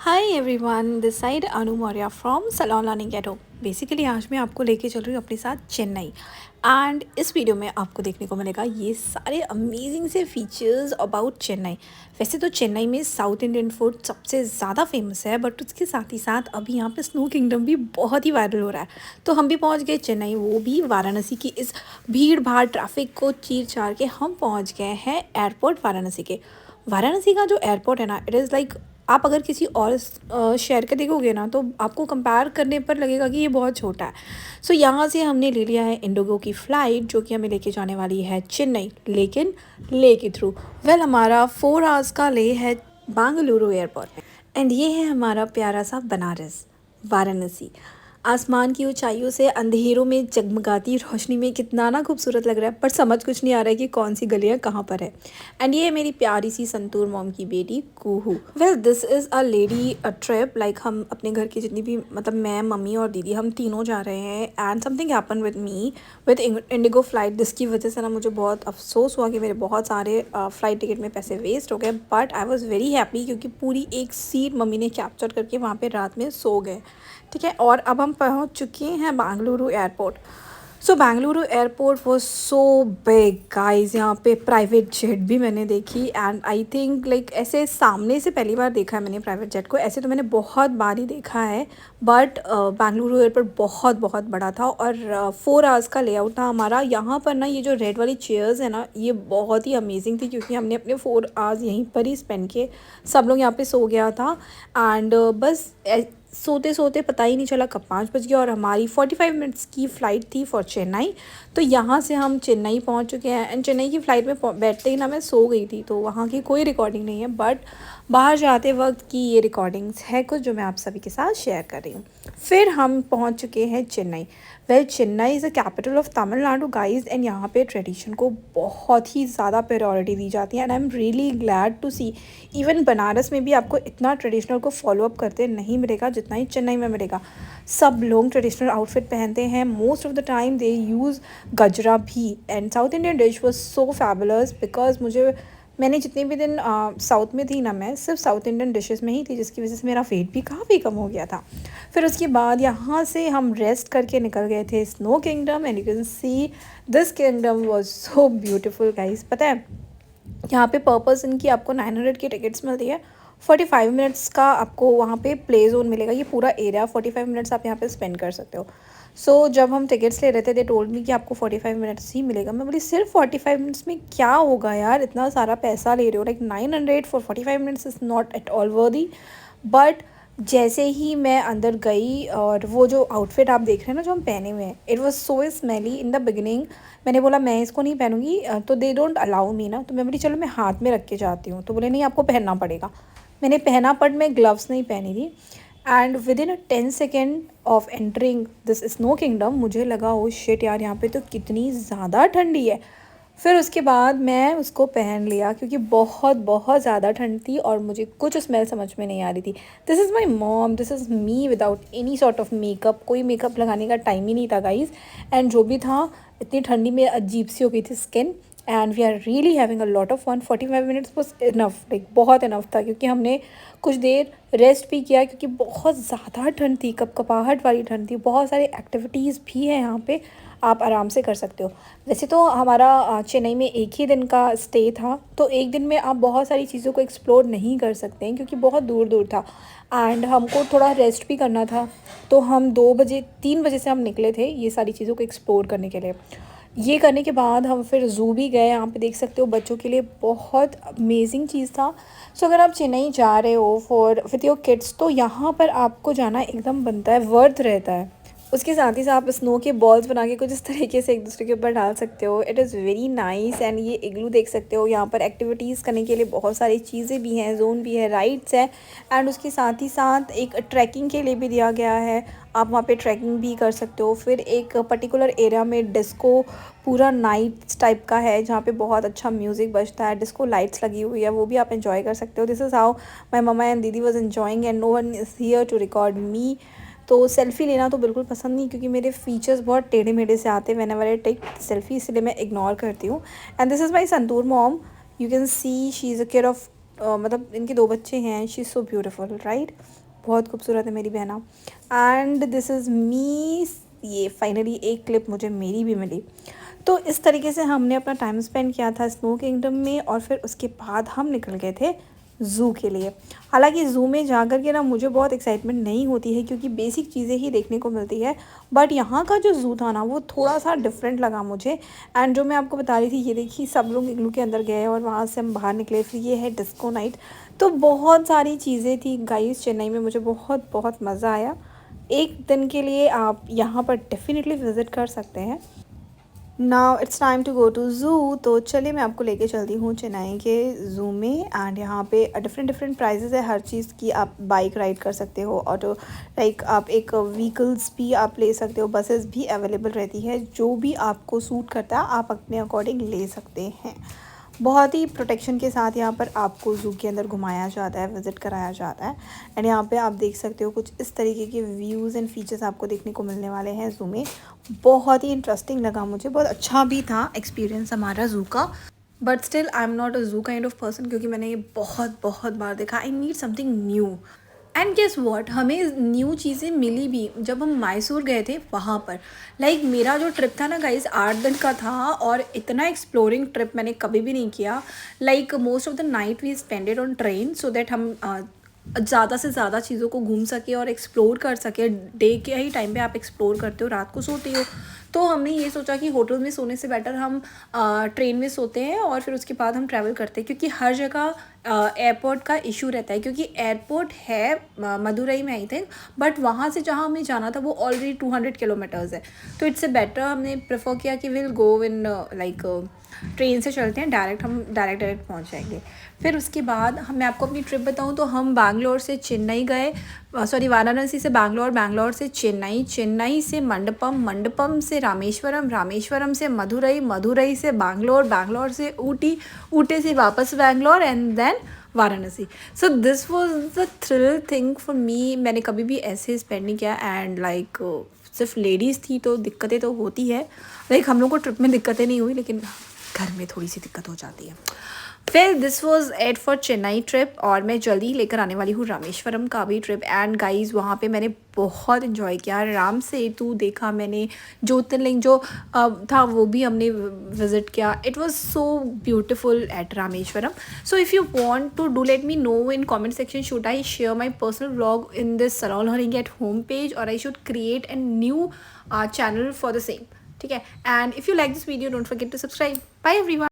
Hi everyone, this side Anu Maurya from salon learning at home. Basically आज मैं आपको लेके चल रही हूँ अपने साथ चेन्नई। एंड इस वीडियो में आपको देखने को मिलेगा ये सारे अमेजिंग से फीचर्स अबाउट चेन्नई। वैसे तो चेन्नई में साउथ इंडियन फूड सबसे ज़्यादा फेमस है, बट उसके साथ ही साथ अभी यहाँ पे स्नो किंगडम भी बहुत ही वायरल हो रहा है। तो हम भी पहुँच गए चेन्नई, वो भी वाराणसी की इस भीड़ भाड़ ट्रैफिक को चीर चार के हम पहुँच गए हैं एयरपोर्ट वाराणसी के। वाराणसी का जो एयरपोर्ट है ना, इट इज़ लाइक आप अगर किसी और शहर के देखोगे ना तो आपको कंपेयर करने पर लगेगा कि ये बहुत छोटा है। सो यहाँ से हमने ले लिया है इंडिगो की फ़्लाइट जो कि हमें लेके जाने वाली है चेन्नई, लेकिन ले के थ्रू। हमारा 4 आवर्स का ले है बेंगलुरु एयरपोर्ट में। एंड ये है हमारा प्यारा सा बनारस, वाराणसी। आसमान की ऊंचाइयों से अंधेरों में जगमगाती रोशनी में कितना ना खूबसूरत लग रहा है, पर समझ कुछ नहीं आ रहा है कि कौन सी गलियाँ कहाँ पर है। एंड ये है मेरी प्यारी सी संतूर मॉम की बेटी Kuhu. This is a lady trip. Like हम अपने घर की जितनी भी, मतलब मैं, मम्मी और दीदी, हम तीनों जा रहे हैं। And something happen with me with Indigo flight, जिसकी वजह से ना मुझे बहुत अफसोस हुआ कि मेरे बहुत सारे फ़्लाइट टिकट में पैसे वेस्ट हो गए। But I was very happy क्योंकि पूरी एक सीट मम्मी ने कैप्चर करके वहाँ पे रात में सो गए। ठीक है, और अब हम पहुंच चुके हैं Bengaluru airport. So Bengaluru airport was so big guys. यहाँ पे प्राइवेट जेट भी मैंने देखी। एंड आई थिंक लाइक ऐसे सामने से पहली बार देखा है मैंने प्राइवेट जेट को। ऐसे तो मैंने बहुत बार ही देखा है, बट बेंगलुरु एयरपोर्ट बहुत बहुत बड़ा था। और 4 आवर्स का लेआउट था हमारा। यहाँ पर ना ये जो रेड वाली चेयर्स है ना, ये बहुत ही अमेजिंग थी क्योंकि हमने अपने 4 आवर्स यहीं पर ही स्पेंड किए। सब लोग यहाँ पे सो गया था। एंड बस सोते सोते पता ही नहीं चला कब 5 बज गया। और हमारी 45 मिनट्स की फ़्लाइट थी फॉर चेन्नई। तो यहाँ से हम चेन्नई पहुँच चुके हैं। एंड चेन्नई की फ़्लाइट में बैठते ही ना मैं सो गई थी, तो वहाँ की कोई रिकॉर्डिंग नहीं है, बट बाहर जाते वक्त की ये रिकॉर्डिंग्स है कुछ जो मैं आप सभी के साथ शेयर कर रही हूँ। फिर हम पहुँच चुके हैं Chennai. Chennai is the capital of Tamil Nadu guys. And यहाँ पे ट्रेडिशन को बहुत ही ज़्यादा प्रायोरिटी दी जाती है। And I am really glad to see, even Banaras में भी आपको इतना ट्रेडिशनल को फॉलो अप करते नहीं मिलेगा जितना ही चेन्नई में मिलेगा। सब लोग ट्रेडिशनल आउटफिट पहनते हैं। Most of the time they use गजरा भी। And south Indian dish was so fabulous because मैंने जितने भी दिन साउथ में थी ना, मैं सिर्फ साउथ इंडियन डिशेस में ही थी, जिसकी वजह से मेरा वेट भी काफ़ी कम हो गया था। फिर उसके बाद यहाँ से हम रेस्ट करके निकल गए थे snow kingdom. And you can see this kingdom was so beautiful guys. पता है, यहाँ पे पर पर्सन की आपको 900 की टिकट्स मिलती है। 45 मिनट्स का आपको वहाँ पे प्ले जोन मिलेगा। ये पूरा एरिया 45 मिनट्स आप यहाँ पे स्पेंड कर सकते हो। सो जब हम टिकट्स ले रहे थे, दे टोल्ड मी कि आपको 45 मिनट्स ही मिलेगा। मैं बोली सिर्फ 45 मिनट्स में क्या होगा यार, इतना सारा पैसा ले रहे हो। Like 900 for 45 minutes is not at all वर्दी। बट जैसे ही मैं अंदर गई, और वो जो आउटफिट आप देख रहे हैं ना जो हम पहने हुए हैं, it was so smelly in the beginning. मैंने बोला मैं इसको नहीं पहनूंगी, तो दे डोंट अलाउ मी ना। तो मैं बोली चलो मैं हाथ में रख के जाती हूँ। तो बोले नहीं, आपको पहनना पड़ेगा। मैंने पहना, बट मैं ग्लव्स नहीं पहनी थी। And with in 10 second of entering this snow kingdom मुझे लगा ओ शिट यार, यहाँ पे तो कितनी ज़्यादा ठंडी है। फिर उसके बाद मैं उसको पहन लिया क्योंकि बहुत बहुत ज़्यादा ठंड थी और मुझे कुछ स्मेल समझ में नहीं आ रही थी। This is my mom, this is me without any sort of makeup. कोई मेकअप लगाने का टाइम ही नहीं था गाइज। एंड जो भी था, इतनी ठंडी में अजीब सी हो गई थी skin. And we are really having a lot of fun. 45 minutes was enough, like बहुत इनफ था, क्योंकि हमने कुछ देर रेस्ट भी किया क्योंकि बहुत ज़्यादा ठंड थी, कपकपाहट वाली ठंड थी। बहुत सारी एक्टिविटीज़ भी हैं यहाँ पे, आप आराम से कर सकते हो। वैसे तो हमारा चेन्नई में एक ही दिन का स्टे था, तो एक दिन में आप बहुत सारी चीज़ों को एक्सप्लोर नहीं कर सकते हैं क्योंकि बहुत दूर दूर था। एंड हमको थोड़ा रेस्ट भी करना था, तो हम 2 बजे 3 बजे से हम निकले थे ये सारी चीज़ों को एक्सप्लोर करने के लिए। ये करने के बाद हम फिर ज़ू भी गए। यहाँ पे देख सकते हो बच्चों के लिए बहुत अमेजिंग चीज़ था। सो अगर आप चेन्नई जा रहे हो फॉर विथ योर किड्स, तो यहाँ पर आपको जाना एकदम बनता है, वर्थ रहता है। उसके साथ ही साथ आप स्नो के बॉल्स बना के कुछ इस तरीके से एक दूसरे के ऊपर डाल सकते हो। It is very nice. And ये इग्लू देख सकते हो, यहाँ पर एक्टिविटीज़ करने के लिए बहुत सारी चीज़ें भी हैं, जोन भी है, राइड्स है। एंड उसके साथ ही साथ एक ट्रैकिंग के लिए भी दिया गया है, आप वहाँ पे ट्रैकिंग भी कर सकते हो। फिर एक पर्टिकुलर एरिया में डिस्को पूरा नाइट्स टाइप का है जहाँ पे बहुत अच्छा म्यूज़िक बजता है, डिस्को लाइट्स लगी हुई है, वो भी आप एंजॉय कर सकते हो। This is how my mama and दीदी was enjoying and no one is here to record me. तो सेल्फ़ी लेना तो बिल्कुल पसंद नहीं, क्योंकि मेरे फीचर्स बहुत टेढ़े मेढ़े से आते हैं व्हेनेवर आई टेक सेल्फ़ी, इसलिए मैं इग्नोर करती हूँ। And this is my santoor mom. You can see she is a care of मतलब इनके 2 बच्चे हैं। She is so beautiful right, बहुत खूबसूरत है मेरी बहना। And this is me. ये फाइनली एक क्लिप मुझे मेरी भी मिली। तो इस तरीके से हमने अपना टाइम स्पेंड किया था स्नो किंगडम में, और फिर उसके बाद हम निकल गए थे ज़ू के लिए। हालांकि ज़ू में जाकर के ना मुझे बहुत एक्साइटमेंट नहीं होती है, क्योंकि बेसिक चीज़ें ही देखने को मिलती है। बट यहाँ का जो ज़ू था ना वो थोड़ा सा डिफरेंट लगा मुझे। एंड जो मैं आपको बता रही थी, ये देखिए सब लोग इग्लू के अंदर गए और वहाँ से हम बाहर निकले। फिर ये है डिस्को नाइट। तो बहुत सारी चीज़ें थी गाइस चेन्नई में, मुझे बहुत बहुत मज़ा आया। एक दिन के लिए आप यहाँ पर डेफिनेटली विज़िट कर सकते हैं। Now it's time to go to zoo. तो चलिए मैं आपको लेके चलती हूँ चेन्नई के ज़ू में। एंड यहाँ पे डिफरेंट डिफरेंट प्राइजेज़ है हर चीज़ की। आप बाइक राइड कर सकते हो, ऑटो लाइक आप एक व्हीकल्स भी आप ले सकते हो, बसेस भी अवेलेबल रहती है। जो भी आपको सूट करता है आप अपने अकॉर्डिंग ले सकते हैं। बहुत ही प्रोटेक्शन के साथ यहाँ पर आपको ज़ू के अंदर घुमाया जाता है, विज़िट कराया जाता है। एंड यहाँ पे आप देख सकते हो कुछ इस तरीके के व्यूज़ एंड फीचर्स आपको देखने को मिलने वाले हैं ज़ू में। बहुत ही इंटरेस्टिंग लगा मुझे, बहुत अच्छा भी था एक्सपीरियंस हमारा ज़ू का। But still I am not a zoo kind of person, क्योंकि मैंने ये बहुत बहुत बार देखा। I need something new. And guess what, हमें न्यू चीज़ें मिली भी जब हम मैसूर गए थे वहाँ पर। लाइक मेरा जो ट्रिप था ना गाइस 8 दिन का था, और इतना एक्सप्लोरिंग ट्रिप मैंने कभी भी नहीं किया। Like most of the night we spended on train, so that हम ज़्यादा से ज़्यादा चीज़ों को घूम सके और एक्सप्लोर कर सके। डे के ही टाइम पे आप एक्सप्लोर करते हो, रात को सोते हो। तो हमने ये सोचा कि होटल में सोने से बेटर हम ट्रेन में सोते हैं, और फिर उसके बाद हम ट्रैवल करते हैं, क्योंकि हर जगह एयरपोर्ट का इशू रहता है। क्योंकि एयरपोर्ट है मदुरई में आई थिंक, बट वहाँ से जहाँ हमें जाना था वो ऑलरेडी 200 किलोमीटर्स है। तो इससे बेटर हमने प्रेफर किया कि will go in like train से चलते हैं, डायरेक्ट हम डायरेक्ट पहुँच जाएंगे। फिर उसके बाद मैं आपको अपनी ट्रिप बताऊँ तो हम बैंगलोर से चेन्नई गए, सॉरी वाराणसी से बैंगलोर, बैंगलोर से चेन्नई, चेन्नई से मंडपम, मंडपम से रामेश्वरम, रामेश्वरम से मदुरई, मदुरई से बैंगलोर, बैंगलोर से ऊटी, ऊटी से वापस Bangalore, and then Varanasi. So this was the thrill thing for me. मैंने कभी भी ऐसे स्पेंड नहीं किया। एंड लाइक सिर्फ लेडीज़ थी तो दिक्कतें तो होती है। लाइक हम लोग को ट्रिप में दिक्कतें नहीं हुई, लेकिन घर में थोड़ी सी दिक्कत हो जाती है। फिर this was at for Chennai trip, और मैं जल्दी ही लेकर आने वाली हूँ रामेश्वरम का भी ट्रिप। एंड गाइज वहाँ पे मैंने बहुत इन्जॉय किया। राम सेतु देखा मैंने, ज्योतिर्लिंग जो था वो भी हमने विज़िट किया। It was so beautiful at Rameswaram. So if you want to do let me know in comment section, should I share my personal vlog in this सलोल लर्निंग एट होम पेज, और I should create a new channel for the same. ठीक है। And if you like this video don't forget to subscribe. Bye everyone.